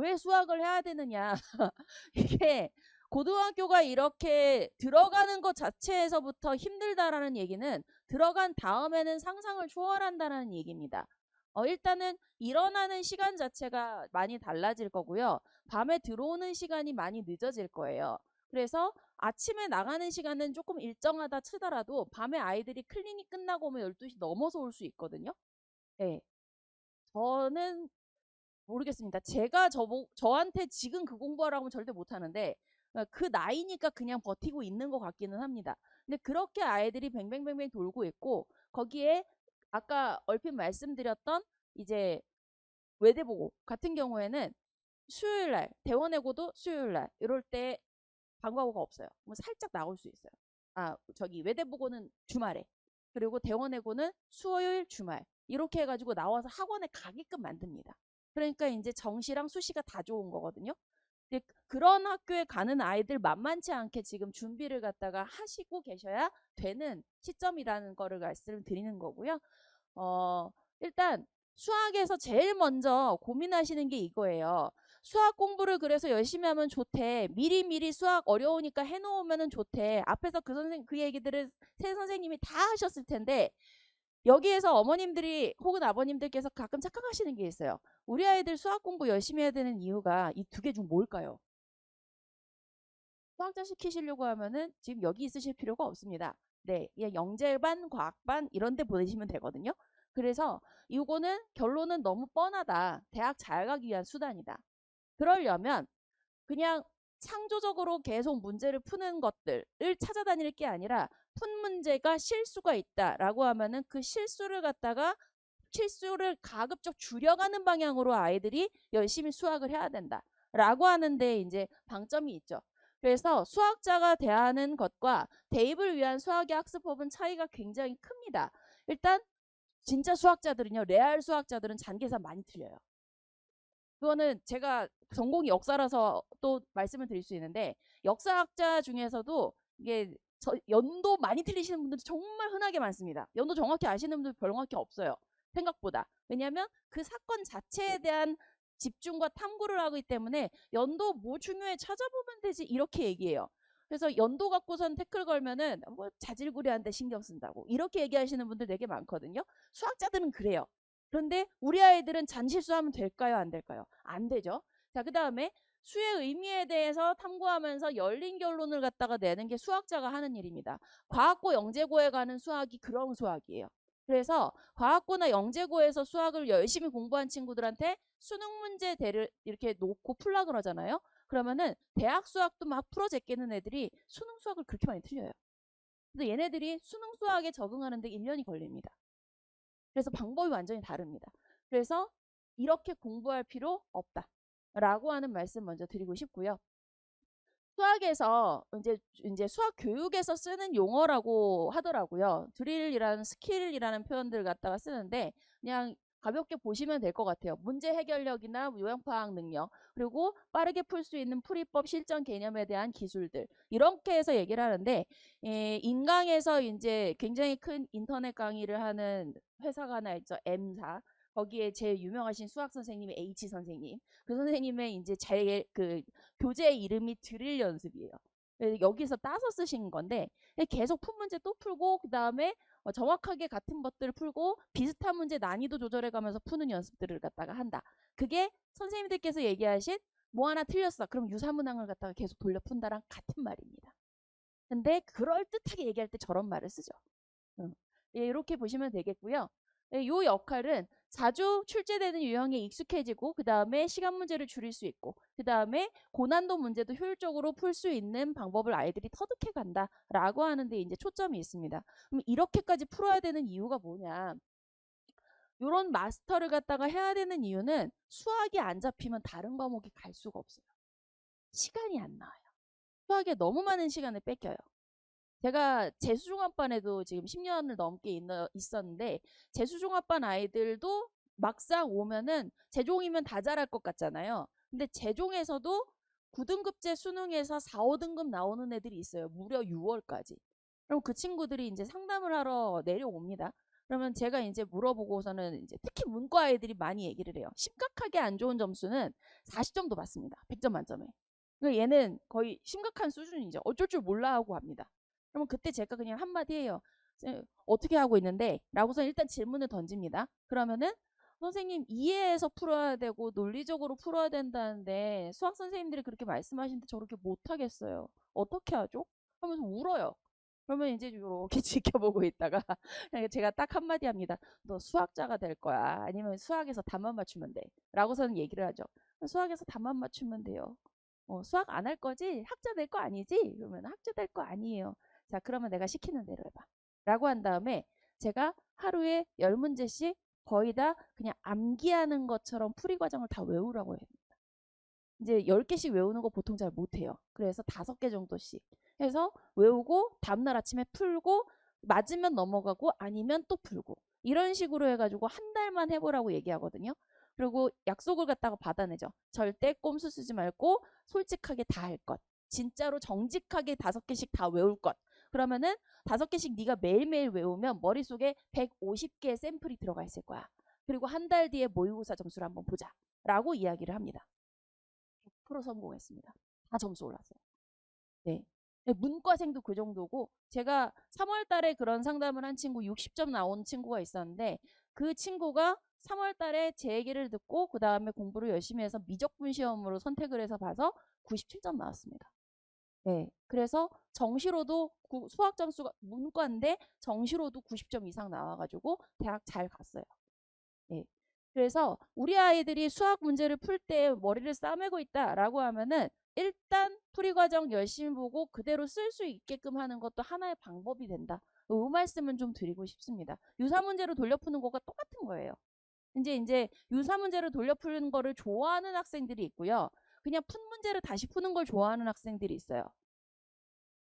왜 수학을 해야 되느냐. 이게 고등학교가 이렇게 들어가는 것 자체에서부터 힘들다라는 얘기는 들어간 다음에는 상상을 초월한다는 얘기입니다. 일단은 일어나는 시간 자체가 많이 달라질 거고요. 밤에 들어오는 시간이 많이 늦어질 거예요. 그래서 아침에 나가는 시간은 조금 일정하다 치더라도 밤에 아이들이 클리닉 끝나고 오면 12시 넘어서 올 수 있거든요. 네. 저는 모르겠습니다. 제가 저한테 지금 그 공부하라고 하면 절대 못하는데 그 나이니까 그냥 버티고 있는 것 같기는 합니다. 근데 그렇게 아이들이 뱅뱅뱅뱅 돌고 있고 거기에 아까 얼핏 말씀드렸던 이제 외대보고 같은 경우에는 수요일날 대원해고도 수요일날 이럴 때 방과후가 없어요. 뭐 살짝 나올 수 있어요. 저기 외대보고는 주말에 그리고 대원해고는 수요일 주말 이렇게 해가지고 나와서 학원에 가게끔 만듭니다. 그러니까 이제 정시랑 수시가 다 좋은 거거든요. 근데 그런 학교에 가는 아이들 만만치 않게 지금 준비를 갖다가 하시고 계셔야 되는 시점이라는 거를 말씀드리는 거고요. 일단 수학에서 제일 먼저 고민하시는 게 이거예요. 수학 공부를 그래서 열심히 하면 좋대. 미리미리 수학 어려우니까 해놓으면 좋대. 앞에서 그 얘기들을 새 선생님이 다 하셨을 텐데 여기에서 어머님들이 혹은 아버님들께서 가끔 착각하시는 게 있어요. 우리 아이들 수학 공부 열심히 해야 되는 이유가 이 두 개 중 뭘까요? 수학자 시키시려고 하면은 지금 여기 있으실 필요가 없습니다. 네, 그냥 영재반, 과학반 이런 데 보내시면 되거든요. 그래서 이거는 결론은 너무 뻔하다. 대학 잘 가기 위한 수단이다. 그러려면 그냥 창조적으로 계속 문제를 푸는 것들을 찾아다닐 게 아니라 푼 문제가 실수가 있다라고 하면은 그 실수를 갖다가 실수를 가급적 줄여가는 방향으로 아이들이 열심히 수학을 해야 된다라고 하는데 이제 방점이 있죠. 그래서 수학자가 대하는 것과 대입을 위한 수학의 학습법은 차이가 굉장히 큽니다. 일단 진짜 수학자들은요, 레알 수학자들은 잔계산 많이 틀려요. 그거는 제가 전공이 역사라서 또 말씀을 드릴 수 있는데 역사학자 중에서도 이게 연도 많이 틀리시는 분들 정말 흔하게 많습니다. 연도 정확히 아시는 분들 별명확히 없어요. 생각보다. 왜냐하면 그 사건 자체에 대한 집중과 탐구를 하기 때문에 연도 뭐 중요해 찾아보면 되지 이렇게 얘기해요. 그래서 연도 갖고선 태클 걸면은 뭐 자질구레한데 신경 쓴다고 이렇게 얘기하시는 분들 되게 많거든요. 수학자들은 그래요. 그런데 우리 아이들은 잔실수하면 될까요? 안 될까요? 안 되죠. 자, 그 다음에 수의 의미에 대해서 탐구하면서 열린 결론을 갖다가 내는 게 수학자가 하는 일입니다. 과학고 영재고에 가는 수학이 그런 수학이에요. 그래서 과학고나 영재고에서 수학을 열심히 공부한 친구들한테 수능 문제대를 이렇게 놓고 풀라 그러잖아요. 그러면은 대학 수학도 막 풀어 제끼는 애들이 수능 수학을 그렇게 많이 틀려요. 근데 얘네들이 수능 수학에 적응하는데 1년이 걸립니다. 그래서 방법이 완전히 다릅니다. 그래서 이렇게 공부할 필요 없다라고 하는 말씀 먼저 드리고 싶고요. 수학에서 이제 수학 교육에서 쓰는 용어라고 하더라고요. 드릴이라는 스킬이라는 표현들 갖다가 쓰는데 그냥 가볍게 보시면 될 것 같아요. 문제 해결력이나 요양 파악 능력, 그리고 빠르게 풀 수 있는 풀이법 실전 개념에 대한 기술들 이렇게 해서 얘기를 하는데 인강에서 이제 굉장히 큰 인터넷 강의를 하는 회사가 하나 있죠. M사. 거기에 제일 유명하신 수학 선생님이 H 선생님. 그 선생님의 이제 제일 그 교재 이름이 드릴 연습이에요. 여기서 따서 쓰신 건데 계속 푼 문제 또 풀고 그 다음에 정확하게 같은 것들을 풀고 비슷한 문제 난이도 조절해가면서 푸는 연습들을 갖다가 한다. 그게 선생님들께서 얘기하신 뭐 하나 틀렸어. 그럼 유사문항을 갖다가 계속 돌려 푼다랑 같은 말입니다. 근데 그럴듯하게 얘기할 때 저런 말을 쓰죠. 이렇게 보시면 되겠고요. 이 역할은 자주 출제되는 유형에 익숙해지고 그 다음에 시간 문제를 줄일 수 있고 그 다음에 고난도 문제도 효율적으로 풀 수 있는 방법을 아이들이 터득해 간다라고 하는데 이제 초점이 있습니다. 그럼 이렇게까지 풀어야 되는 이유가 뭐냐? 이런 마스터를 갖다가 해야 되는 이유는 수학이 안 잡히면 다른 과목이 갈 수가 없어요. 시간이 안 나와요. 수학에 너무 많은 시간을 뺏겨요. 제가 재수종합반에도 지금 10년을 넘게 있었는데 재수종합반 아이들도 막상 오면은 재종이면 다 잘할 것 같잖아요. 근데 재종에서도 9등급제 수능에서 4, 5등급 나오는 애들이 있어요. 무려 6월까지. 그럼 그 친구들이 이제 상담을 하러 내려옵니다. 그러면 제가 이제 물어보고서는 이제 특히 문과 아이들이 많이 얘기를 해요. 심각하게 안 좋은 점수는 40점도 받습니다. 100점 만점에. 그러니까 얘는 거의 심각한 수준이죠. 어쩔 줄 몰라 하고 합니다. 그러면 그때 제가 그냥 한마디 해요. 어떻게 하고 있는데? 라고서 일단 질문을 던집니다. 그러면은 선생님 이해해서 풀어야 되고 논리적으로 풀어야 된다는데 수학 선생님들이 그렇게 말씀하시는데 저렇게 못하겠어요. 어떻게 하죠? 하면서 울어요. 그러면 이제 이렇게 지켜보고 있다가 제가 딱 한마디 합니다. 너 수학자가 될 거야. 아니면 수학에서 답만 맞추면 돼. 라고서는 얘기를 하죠. 수학에서 답만 맞추면 돼요. 수학 안 할 거지? 학자 될 거 아니지? 그러면 학자 될 거 아니에요. 자, 그러면 내가 시키는 대로 해봐. 라고 한 다음에 제가 하루에 10문제씩 거의 다 그냥 암기하는 것처럼 풀이 과정을 다 외우라고 해요. 이제 10개씩 외우는 거 보통 잘 못해요. 그래서 5개 정도씩 해서 외우고 다음날 아침에 풀고 맞으면 넘어가고 아니면 또 풀고 이런 식으로 해가지고 한 달만 해보라고 얘기하거든요. 그리고 약속을 갖다가 받아내죠. 절대 꼼수 쓰지 말고 솔직하게 다 할 것. 진짜로 정직하게 5개씩 다 외울 것. 그러면은 5개씩 네가 매일매일 외우면 머릿속에 150개의 샘플이 들어가 있을 거야. 그리고 한 달 뒤에 모의고사 점수를 한번 보자. 라고 이야기를 합니다. 100% 성공했습니다. 다 점수 올랐어요. 네. 문과생도 그 정도고 제가 3월 달에 그런 상담을 한 친구 60점 나온 친구가 있었는데 그 친구가 3월 달에 제 얘기를 듣고 그 다음에 공부를 열심히 해서 미적분 시험으로 선택을 해서 봐서 97점 나왔습니다. 네. 그래서 정시로도 수학 점수가 문과인데 정시로도 90점 이상 나와가지고 대학 잘 갔어요. 네. 그래서 우리 아이들이 수학 문제를 풀 때 머리를 싸매고 있다라고 하면은 일단 풀이 과정 열심히 보고 그대로 쓸 수 있게끔 하는 것도 하나의 방법이 된다. 이 말씀은 좀 드리고 싶습니다. 유사 문제로 돌려푸는 거가 똑같은 거예요. 이제 유사 문제를 돌려푸는 거를 좋아하는 학생들이 있고요. 그냥 푼 문제를 다시 푸는 걸 좋아하는 학생들이 있어요.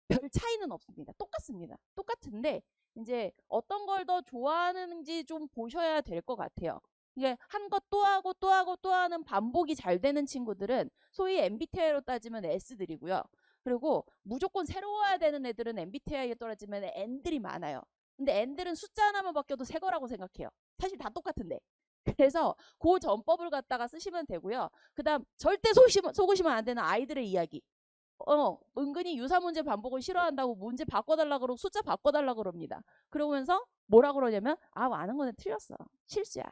별 차이는 없습니다. 똑같습니다. 똑같은데 이제 어떤 걸 더 좋아하는지 좀 보셔야 될 것 같아요. 이게 한 것 또 하고 또 하고 또 하는 반복이 잘 되는 친구들은 소위 MBTI로 따지면 S들이고요. 그리고 무조건 새로워야 되는 애들은 MBTI에 떨어지면 N들이 많아요. 근데 N들은 숫자 하나만 바뀌어도 새 거라고 생각해요. 사실 다 똑같은데. 그래서 그 전법을 갖다가 쓰시면 되고요. 그 다음 절대 속으시면 안 되는 아이들의 이야기. 은근히 유사 문제 반복을 싫어한다고 문제 바꿔달라 그러고 숫자 바꿔달라 그럽니다. 그러면서 뭐라 그러냐면 아는 거는 틀렸어. 실수야.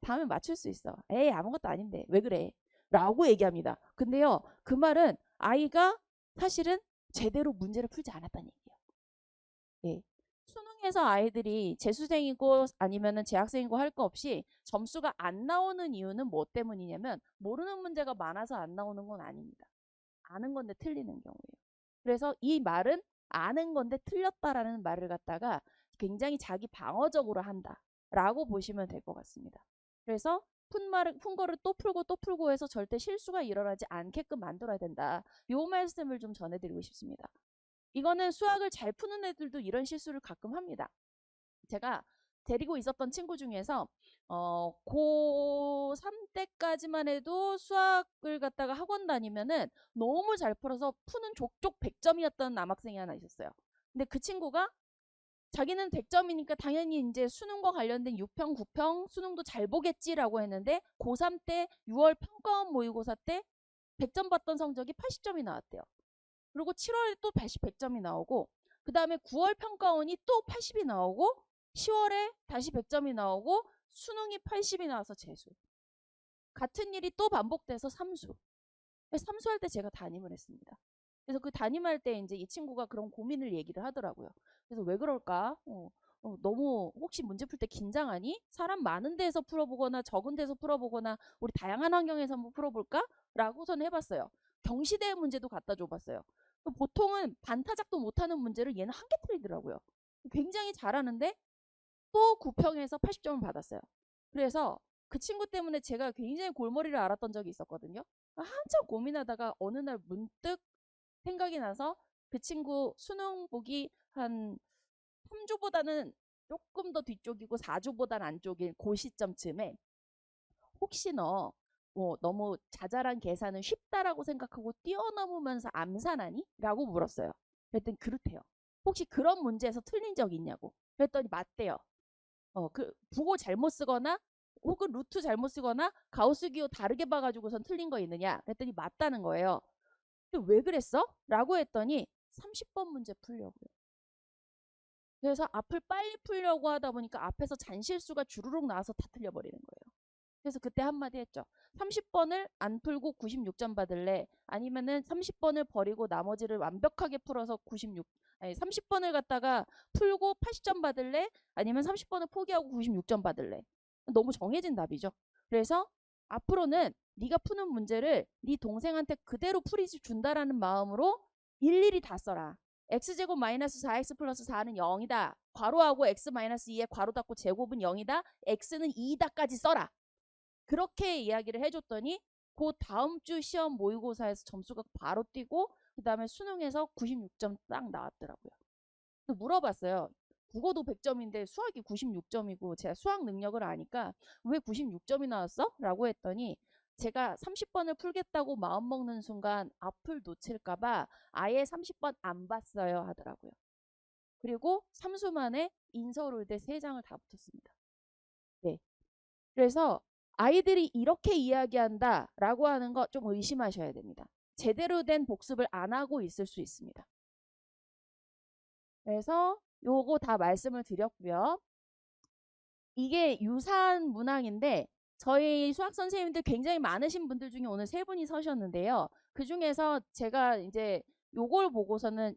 다음에 맞출 수 있어. 에이 아무것도 아닌데 왜 그래? 라고 얘기합니다. 근데요 그 말은 아이가 사실은 제대로 문제를 풀지 않았다는 얘기예요. 예. 수능에서 아이들이 재수생이고 아니면은 재학생이고 할 거 없이 점수가 안 나오는 이유는 뭐 때문이냐면 모르는 문제가 많아서 안 나오는 건 아닙니다. 아는 건데 틀리는 경우예요. 그래서 이 말은 아는 건데 틀렸다라는 말을 갖다가 굉장히 자기 방어적으로 한다라고 보시면 될 것 같습니다. 그래서 푼 거를 또 풀고 해서 절대 실수가 일어나지 않게끔 만들어야 된다. 요 말씀을 좀 전해드리고 싶습니다. 이거는 수학을 잘 푸는 애들도 이런 실수를 가끔 합니다. 제가 데리고 있었던 친구 중에서 고3 때까지만 해도 수학을 갖다가 학원 다니면은 너무 잘 풀어서 푸는 족족 100점이었던 남학생이 하나 있었어요. 근데 그 친구가 자기는 100점이니까 당연히 이제 수능과 관련된 6평, 9평 수능도 잘 보겠지라고 했는데 고3 때 6월 평가원 모의고사 때 100점 받던 성적이 80점이 나왔대요. 그리고 7월에 또 다시 100점이 나오고 그 다음에 9월 평가원이 또 80이 나오고 10월에 다시 100점이 나오고 수능이 80이 나와서 재수. 같은 일이 또 반복돼서 삼수. 삼수할 때 제가 담임을 했습니다. 그래서 그 담임할 때 이제 이 친구가 그런 고민을 얘기를 하더라고요. 그래서 왜 그럴까? 너무 혹시 문제 풀 때 긴장하니? 사람 많은 데서 풀어보거나 적은 데서 풀어보거나 우리 다양한 환경에서 한번 풀어볼까? 라고선 해봤어요. 경시대 문제도 갖다 줘봤어요. 보통은 반타작도 못하는 문제를 얘는 한 개 틀리더라고요. 굉장히 잘하는데 또 9평에서 80점을 받았어요. 그래서 그 친구 때문에 제가 굉장히 골머리를 앓았던 적이 있었거든요. 한참 고민하다가 어느 날 문득 생각이 나서 그 친구 수능 보기 한 3주보다는 조금 더 뒤쪽이고 4주보다는 안쪽인 그 시점쯤에 혹시 너 너무 자잘한 계산은 쉽다라고 생각하고 뛰어넘으면서 암산하니? 라고 물었어요. 그랬더니 그렇대요. 혹시 그런 문제에서 틀린 적 있냐고. 그랬더니 맞대요. 부호 잘못 쓰거나 혹은 루트 잘못 쓰거나 가우스 기호 다르게 봐가지고선 틀린 거 있느냐 그랬더니 맞다는 거예요. 근데 왜 그랬어? 라고 했더니 30번 문제 풀려고요. 그래서 앞을 빨리 풀려고 하다 보니까 앞에서 잔실수가 주르륵 나와서 다 틀려버리는 거예요. 그래서 그때 한마디 했죠. 30번을 안 풀고 96점 받을래? 아니면은 30번을 버리고 나머지를 완벽하게 풀어서 30번을 갖다가 풀고 80점 받을래? 아니면 30번을 포기하고 96점 받을래? 너무 정해진 답이죠. 그래서 앞으로는 네가 푸는 문제를 네 동생한테 그대로 풀이지 준다라는 마음으로 일일이 다 써라. x제곱 마이너스 4x 플러스 4는 0이다. 괄호하고 x 마이너스 2에 괄호 닫고 제곱은 0이다. x는 2다까지 써라. 그렇게 이야기를 해줬더니 그 다음 주 시험 모의고사에서 점수가 바로 뛰고 그 다음에 수능에서 96점 딱 나왔더라고요. 물어봤어요. 국어도 100점인데 수학이 96점이고 제가 수학 능력을 아니까 왜 96점이 나왔어? 라고 했더니 제가 30번을 풀겠다고 마음먹는 순간 앞을 놓칠까봐 아예 30번 안 봤어요 하더라고요. 그리고 3수 만에 인서울대 3장을 다 붙었습니다. 네. 그래서 아이들이 이렇게 이야기한다라고 하는 거 좀 의심하셔야 됩니다. 제대로 된 복습을 안 하고 있을 수 있습니다. 그래서 요거 다 말씀을 드렸고요. 이게 유사한 문항인데 저희 수학 선생님들 굉장히 많으신 분들 중에 오늘 3분이 서셨는데요. 그 중에서 제가 이제 요걸 보고서는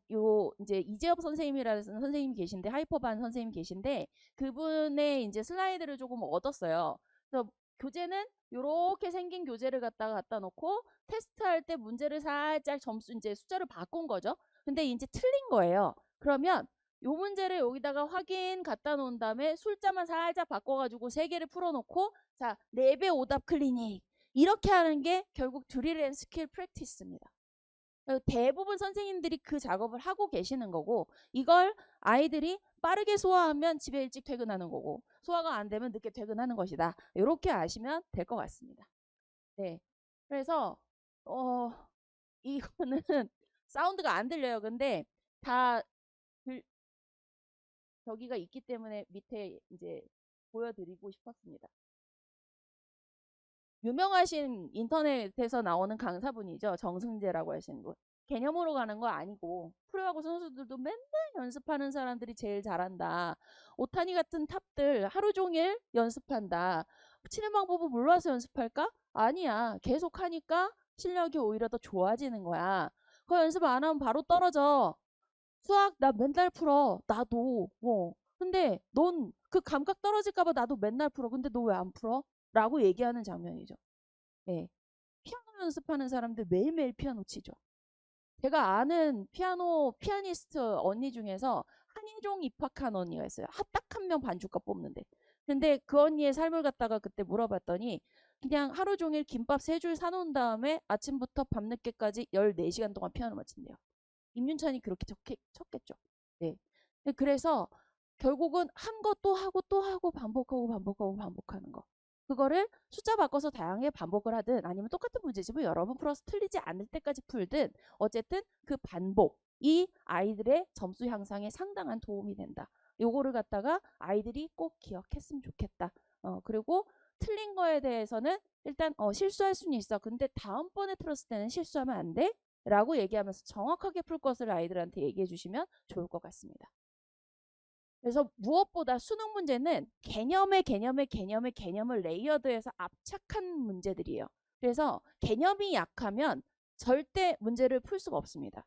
이제 이재업 선생님이라는 선생님이 계신데 하이퍼반 선생님이 계신데 그분의 이제 슬라이드를 조금 얻었어요. 그래서 교재는 요렇게 생긴 교재를 갖다 놓고 테스트할 때 문제를 살짝 점수 이제 숫자를 바꾼 거죠. 근데 이제 틀린 거예요. 그러면 요 문제를 여기다가 확인 갖다 놓은 다음에 숫자만 살짝 바꿔가지고 3개를 풀어놓고 자 4배 오답 클리닉 이렇게 하는 게 결국 드릴 앤 스킬 프랙티스입니다. 대부분 선생님들이 그 작업을 하고 계시는 거고 이걸 아이들이 빠르게 소화하면 집에 일찍 퇴근하는 거고 소화가 안 되면 늦게 퇴근하는 것이다. 이렇게 아시면 될 것 같습니다. 네, 그래서 이거는 사운드가 안 들려요. 근데 다 저기가 있기 때문에 밑에 이제 보여드리고 싶었습니다. 유명하신 인터넷에서 나오는 강사분이죠. 정승재라고 하시는 분. 개념으로 가는 거 아니고 프로야구 선수들도 맨날 연습하는 사람들이 제일 잘한다. 오타니 같은 탑들 하루 종일 연습한다. 치는 방법을 몰라서 연습할까? 아니야. 계속 하니까 실력이 오히려 더 좋아지는 거야. 그 연습 안 하면 바로 떨어져. 수학 나 맨날 풀어. 나도. 근데 넌 그 감각 떨어질까봐 나도 맨날 풀어. 근데 너 왜 안 풀어? 라고 얘기하는 장면이죠. 네. 피아노 연습하는 사람들 매일매일 피아노 치죠. 제가 아는 피아니스트 언니 중에서 한예종 입학한 언니가 있어요. 딱 한 명 반주과 뽑는데. 근데 그 언니의 삶을 갖다가 그때 물어봤더니 그냥 하루 종일 김밥 3줄 사놓은 다음에 아침부터 밤늦게까지 14시간 동안 피아노만 친대요. 임윤찬이 그렇게 쳤겠죠. 네. 그래서 결국은 한 거 또 하고 또 하고 반복하는 거. 그거를 숫자 바꿔서 다양하게 반복을 하든 아니면 똑같은 문제집을 여러 번 풀어서 틀리지 않을 때까지 풀든 어쨌든 그 반복이 아이들의 점수 향상에 상당한 도움이 된다. 요거를 갖다가 아이들이 꼭 기억했으면 좋겠다. 그리고 틀린 거에 대해서는 일단 실수할 수는 있어. 근데 다음번에 틀었을 때는 실수하면 안 돼. 라고 얘기하면서 정확하게 풀 것을 아이들한테 얘기해 주시면 좋을 것 같습니다. 그래서 무엇보다 수능 문제는 개념을 레이어드해서 압착한 문제들이에요. 그래서 개념이 약하면 절대 문제를 풀 수가 없습니다.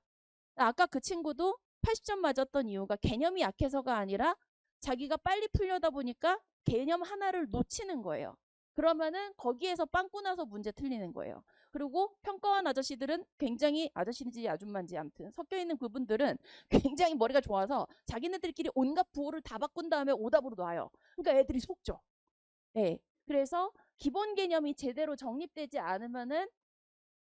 아까 그 친구도 80점 맞았던 이유가 개념이 약해서가 아니라 자기가 빨리 풀려다 보니까 개념 하나를 놓치는 거예요. 그러면은 거기에서 빵꾸 나서 문제 틀리는 거예요. 그리고 평가원 아저씨들은 굉장히 아저씨인지 아줌마인지 아무튼 섞여 있는 그분들은 굉장히 머리가 좋아서 자기네들끼리 온갖 부호를 다 바꾼 다음에 오답으로 놔요. 그러니까 애들이 속죠. 네. 그래서 기본 개념이 제대로 정립되지 않으면은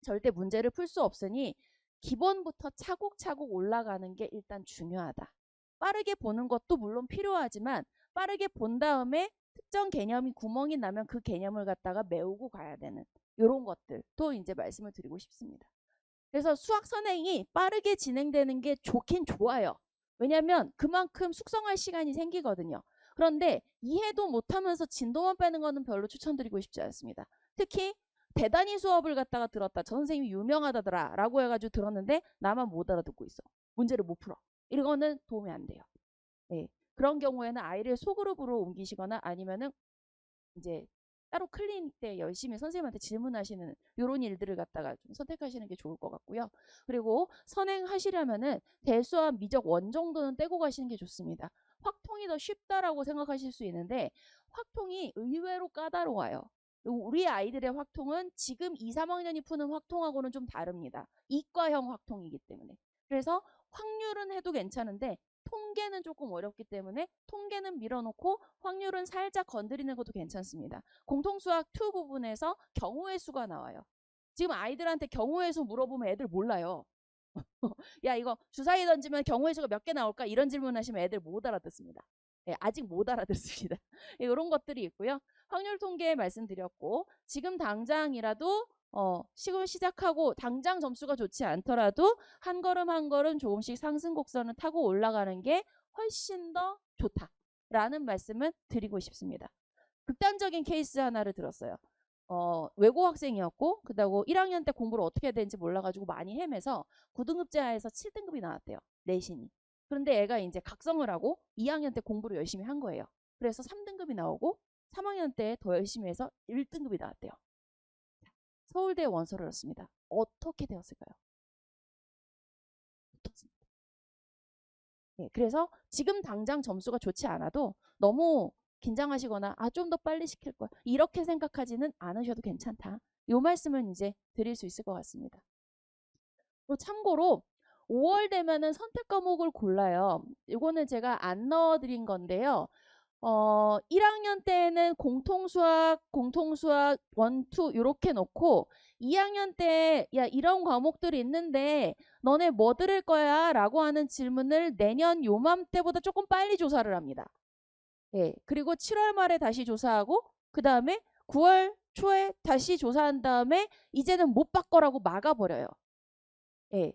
절대 문제를 풀 수 없으니 기본부터 차곡차곡 올라가는 게 일단 중요하다. 빠르게 보는 것도 물론 필요하지만 빠르게 본 다음에 특정 개념이 구멍이 나면 그 개념을 갖다가 메우고 가야 되는 이런 것들도 이제 말씀을 드리고 싶습니다. 그래서 수학 선행이 빠르게 진행되는 게 좋긴 좋아요. 왜냐하면 그만큼 숙성할 시간이 생기거든요. 그런데 이해도 못하면서 진도만 빼는 거는 별로 추천드리고 싶지 않습니다. 특히 대단히 수업을 갖다가 들었다. 저 선생님이 유명하다더라 라고 해가지고 들었는데 나만 못 알아듣고 있어. 문제를 못 풀어. 이거는 도움이 안 돼요. 네. 그런 경우에는 아이를 소그룹으로 옮기시거나 아니면은 이제 따로 클리닉 때 열심히 선생님한테 질문하시는 이런 일들을 갖다가 좀 선택하시는 게 좋을 것 같고요. 그리고 선행하시려면은 대수와 미적 원 정도는 떼고 가시는 게 좋습니다. 확통이 더 쉽다라고 생각하실 수 있는데 확통이 의외로 까다로워요. 우리 아이들의 확통은 지금 2, 3학년이 푸는 확통하고는 좀 다릅니다. 이과형 확통이기 때문에. 그래서 확률은 해도 괜찮은데 통계는 조금 어렵기 때문에 통계는 밀어놓고 확률은 살짝 건드리는 것도 괜찮습니다. 공통수학 2 부분에서 경우의 수가 나와요. 지금 아이들한테 경우의 수 물어보면 애들 몰라요. 야 이거 주사위 던지면 경우의 수가 몇 개 나올까? 이런 질문 하시면 애들 못 알아듣습니다. 네, 아직 못 알아듣습니다. 이런 것들이 있고요. 확률 통계 말씀드렸고 지금 당장이라도 시골 시작하고 당장 점수가 좋지 않더라도 한 걸음 한 걸음 조금씩 상승 곡선을 타고 올라가는 게 훨씬 더 좋다라는 말씀을 드리고 싶습니다. 극단적인 케이스 하나를 들었어요. 외고 학생이었고 그다고 1학년 때 공부를 어떻게 해야 되는지 몰라가지고 많이 헤매서 9등급제하에서 7등급이 나왔대요. 내신이. 그런데 애가 이제 각성을 하고 2학년 때 공부를 열심히 한 거예요. 그래서 3등급이 나오고 3학년 때 더 열심히 해서 1등급이 나왔대요. 서울대 원서를 넣었습니다. 어떻게 되었을까요? 어떻습니까? 네, 그래서 지금 당장 점수가 좋지 않아도 너무 긴장하시거나 좀 더 빨리 시킬 걸 이렇게 생각하지는 않으셔도 괜찮다. 요 말씀은 이제 드릴 수 있을 것 같습니다. 또 참고로 5월 되면은 선택 과목을 골라요. 이거는 제가 안 넣어드린 건데요. 1학년 때는 공통수학 1, 2 이렇게 놓고 2학년 때 야 이런 과목들이 있는데 너네 뭐 들을 거야? 라고 하는 질문을 내년 요맘때보다 조금 빨리 조사를 합니다. 예, 그리고 7월 말에 다시 조사하고 그 다음에 9월 초에 다시 조사한 다음에 이제는 못 바꿔라고 막아버려요. 예.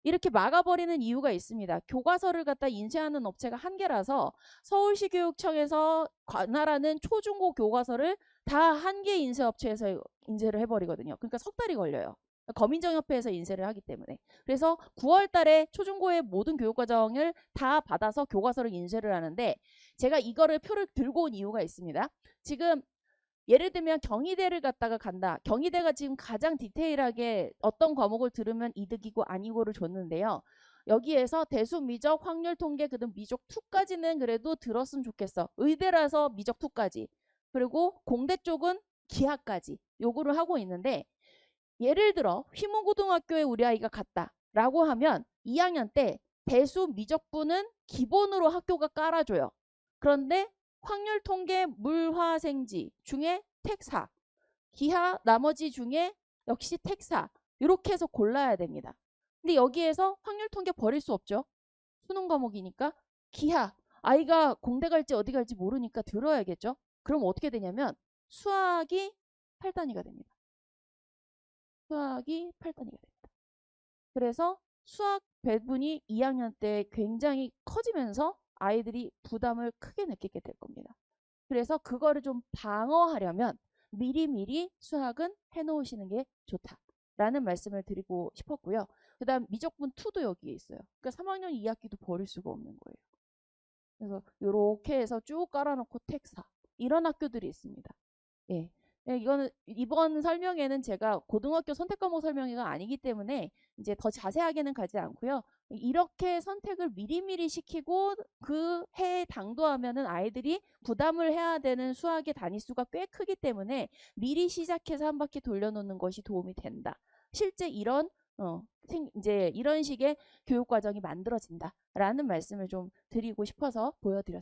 이렇게 막아버리는 이유가 있습니다. 교과서를 갖다 인쇄하는 업체가 한 개라서 서울시 교육청에서 관할하는 초중고 교과서를 다 한 개 인쇄업체에서 인쇄를 해버리거든요. 그러니까 석 달이 걸려요. 거민정협회에서 인쇄를 하기 때문에. 그래서 9월 달에 초중고의 모든 교육과정을 다 받아서 교과서를 인쇄를 하는데 제가 이거를 표를 들고 온 이유가 있습니다. 지금 예를 들면 경희대를 갔다가 간다. 경희대가 지금 가장 디테일하게 어떤 과목을 들으면 이득이고 아니고를 줬는데요. 여기에서 대수, 미적, 확률, 통계, 그다음 미적 2까지는 그래도 들었으면 좋겠어. 의대라서 미적 2까지. 그리고 공대 쪽은 기하까지. 요거를 하고 있는데 예를 들어 휘문고등학교에 우리 아이가 갔다라고 하면 2학년 때 대수, 미적부는 기본으로 학교가 깔아줘요. 그런데 확률 통계 물화생지 중에 택사, 기하 나머지 중에 역시 택사 이렇게 해서 골라야 됩니다. 근데 여기에서 확률 통계 버릴 수 없죠. 수능 과목이니까 기하 아이가 공대 갈지 어디 갈지 모르니까 들어야겠죠. 그럼 어떻게 되냐면 수학이 8단위가 됩니다. 수학이 8단위가 됩니다. 그래서 수학 배분이 2학년 때 굉장히 커지면서 아이들이 부담을 크게 느끼게 될 겁니다. 그래서 그거를 좀 방어하려면 미리미리 수학은 해놓으시는 게 좋다라는 말씀을 드리고 싶었고요. 그 다음 미적분 2도 여기에 있어요. 그러니까 3학년 2학기도 버릴 수가 없는 거예요. 그래서 이렇게 해서 쭉 깔아놓고 택사 이런 학교들이 있습니다. 예. 이거는 이번 설명에는 제가 고등학교 선택 과목 설명회가 아니기 때문에 이제 더 자세하게는 가지 않고요. 이렇게 선택을 미리미리 시키고 그 해에 당도하면은 아이들이 부담을 해야 되는 수학의 단위수가 꽤 크기 때문에 미리 시작해서 한 바퀴 돌려놓는 것이 도움이 된다. 실제 이런 이제 이런 식의 교육 과정이 만들어진다라는 말씀을 좀 드리고 싶어서 보여드렸습니다.